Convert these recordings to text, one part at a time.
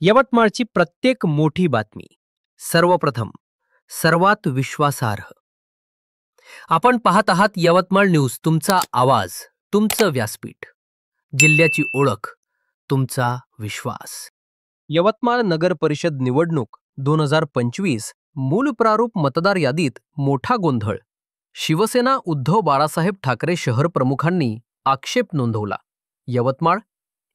यवतमाळची प्रत्येक मोठी बातमी सर्वप्रथम सर्वात विश्वासार्ह। आपण पाहत आहात यवतमाळ न्यूज, तुमचा आवाज, तुमचं व्यासपीठ, जिल्ह्याची ओळख, तुमचा विश्वास। यवतमाळ नगर परिषद निवडणूक 2025 मूल प्रारूप मतदार यादीत मोठा गोंधळ। शिवसेना उद्धव बाळासाहेब ठाकरे शहर प्रमुखांनी आक्षेप नोंदवला।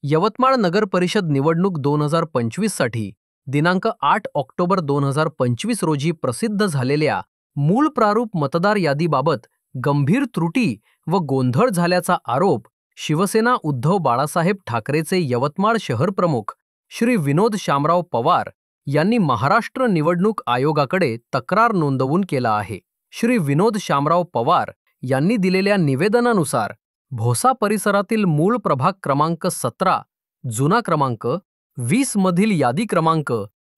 यवतमाळ नगर परिषद निवडणूक 2025 साठी दिनांक 8 ऑक्टोबर 2025 रोजी प्रसिद्ध झालेल्या मूळ प्रारूप मतदार यादीबाबत गंभीर त्रुटी व गोंधळ झाल्याचा आरोप शिवसेना उद्धव बाळासाहेब ठाकरेचे यवतमाळ शहर प्रमुख श्री विनोद शामराव पवार यांनी महाराष्ट्र निवडणूक आयोगाकडे तक्रार नोंदवून केला आहे। श्री विनोद शामराव पवार यांनी दिलेल्या निवेदनानुसार भोसा परिसरातील मूळ प्रभाग क्रमांक 17, जुना क्रमांक 20 मधील यादी क्रमांक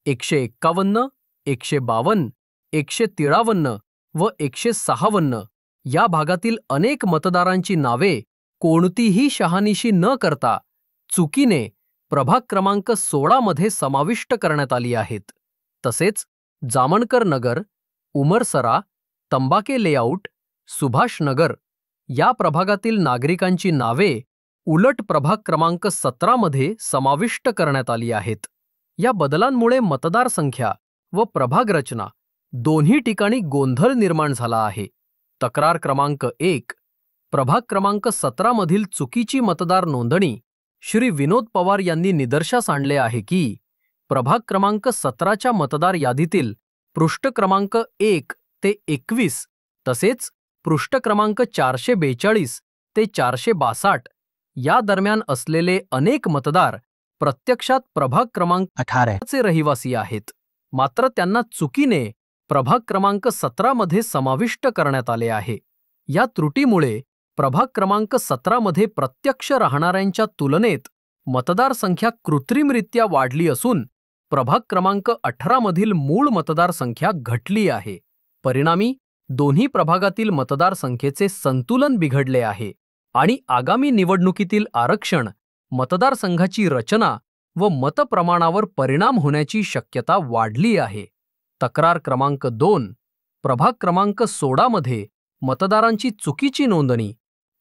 151, 152, 153 व 156 या भागातील अनेक मतदारांची नावे कोणतीही शहानिशी न करता चुकीने प्रभाग क्रमांक 16 मध्ये समाविष्ट करण्यात आली आहेत। तसेच जामणकर नगर, उमरसरा, तंबाके लेआउट, सुभाष नगर या प्रभागातील नागरिकांची नावे उलट प्रभाग क्रमांक 17 मध्ये समाविष्ट करण्यात आली आहेत। या बदलांमुळे मतदारसंख्या व प्रभाग रचना दोन्ही ठिकाणी गोंधळ निर्माण झाला आहे। तक्रार क्रमांक 1, प्रभाग क्रमांक 17 मधील चुकीची मतदार नोंदणी श्री विनोद पवार यांनी निदर्शनास आणले आहे की प्रभाग क्रमांक 17च्या मतदार यादीतील पृष्ठ क्रमांक 1 ते 21 तसेच पृष्ठ क्रमांक 442 ते 462 या दरम्यान असलेले अनेक मतदार प्रत्यक्षात प्रभाग क्रमांक 18 चे रहिवासी आहेत, मात्र त्यांना चुकीने प्रभाग क्रमांक 17 मध्ये समाविष्ट करण्यात आले आहे। या त्रुटीमुळे प्रभाग क्रमांक 17 मध्ये प्रत्यक्ष राहणाऱ्यांच्या तुलनेत मतदार संख्या कृत्रिमरित्या वाढली असून प्रभाग क्रमांक 18 मधील मूळ मतदार संख्या घटली आहे। परिणामी दोन्ही प्रभागातील मतदार संख्येचे संतुलन बिघडले आहे आणि आगामी निवडणुकीतील आरक्षण, मतदारसंघाची रचना व मतप्रमाणावर परिणाम होण्याची शक्यता वाढली आहे। तक्रार क्रमांक 2, प्रभाग क्रमांक 16 मध्ये मतदारांची चुकीची नोंदणी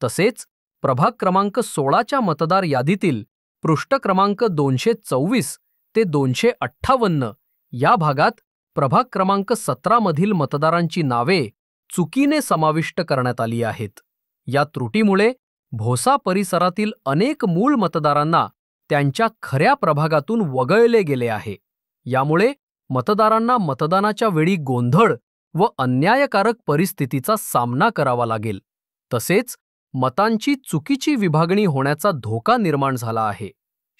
तसेच प्रभाग क्रमांक 16च्या मतदार यादीतील पृष्ठ क्रमांक 224 ते 258 या भागात प्रभाग क्रमांक 17 मधील मतदारांची नावे चुकीने समाविष्ट करण्यात आली आहेत। या त्रुटीमुळे भोसा परिसरातील अनेक मूळ मतदारांना त्यांच्या खऱ्या प्रभागातून वगळले गेले आहे। यामुळे मतदारांना मतदानाच्या वेळी गोंधळ व अन्यायकारक परिस्थितीचा सामना करावा लागेल। तसेच मतांची चुकीची विभागणी होण्याचा धोका निर्माण झाला आहे।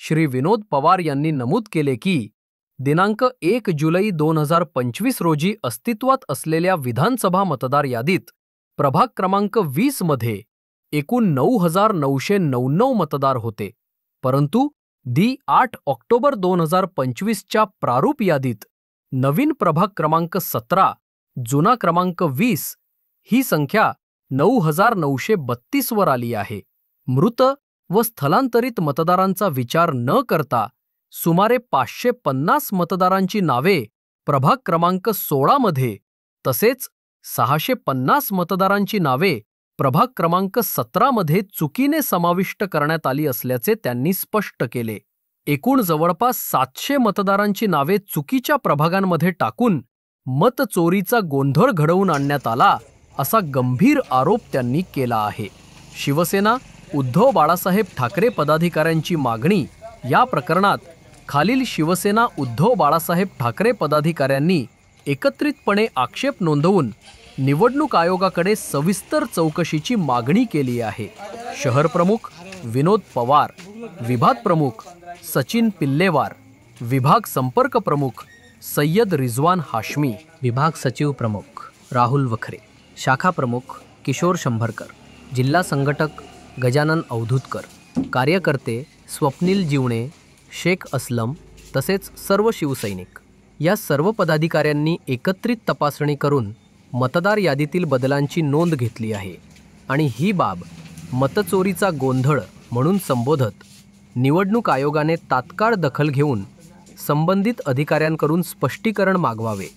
श्री विनोद पवार यांनी नमूद केले की दिनांक 1 जुलै 2025 रोजी अस्तित्वात असलेल्या विधानसभा मतदार यादीत प्रभाग क्रमांक 20 मध्ये एकूण 9,999 मतदार होते, परंतु 8 ऑक्टोबर 2025 च्या प्रारूप यादीत नवीन प्रभाग क्रमांक 17, जुना क्रमांक 20 ही संख्या 9,932 वर आली आहे। मृत व स्थलांतरित मतदारांचा विचार न करता सुमारे 550 मतदारांची नावे प्रभाग क्रमांक 16 मध्ये तसेच 650 मतदारांची नावे प्रभाग क्रमांक 17 मध्ये चुकीने समाविष्ट करण्यात आली असल्याचे त्यांनी स्पष्ट केले। एकूण जवळपास 700 मतदारांची नावे चुकीच्या प्रभागांमध्ये टाकून मतचोरीचा गोंधळ घडवून आणण्यात आला असा गंभीर आरोप त्यांनी केला आहे। शिवसेना उद्धव बाळासाहेब ठाकरे पदाधिकाऱ्यांची मागणी या प्रकरणात खालील शिवसेना उद्धव बाळासाहेब ठाकरे पदाधिकाऱ्यांनी एकत्रितपणे आक्षेप नोंदवून निवडणूक आयोगाकडे सविस्तर चौकशीची मागणी केली आहे। शहर प्रमुख विनोद पवार, विभाग प्रमुख सचिन पिल्लेवार, विभाग संपर्क प्रमुख सय्यद रिजवान हाशमी, विभाग सचिव प्रमुख राहुल वखरे, शाखा प्रमुख किशोर शंभरकर, जिल्हा संघटक गजानन अवधूतकर, कार्यकर्ते स्वप्नील जीवणे, शेख असलम तसेच सर्व शिवसैनिक या सर्व पदाधिकाऱ्यांनी एकत्रित तपासणी करून मतदार यादीतील बदलांची नोंद घेतली आहे आणि ही बाब मतचोरीचा गोंधळ म्हणून संबोधत निवडणूक आयोगाने तात्काळ दखल घेऊन संबंधित अधिकाऱ्यांकडून स्पष्टीकरण मागवावे.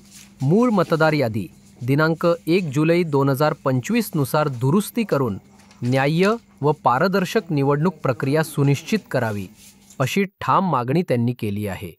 मूळ मतदार यादी दिनांक 1 जुलै 2025 नुसार दुरुस्ती करून न्याय्य व पारदर्शक निवडणूक प्रक्रिया सुनिश्चित करावी, अशी ठाम मागणी त्यांनी केली आहे.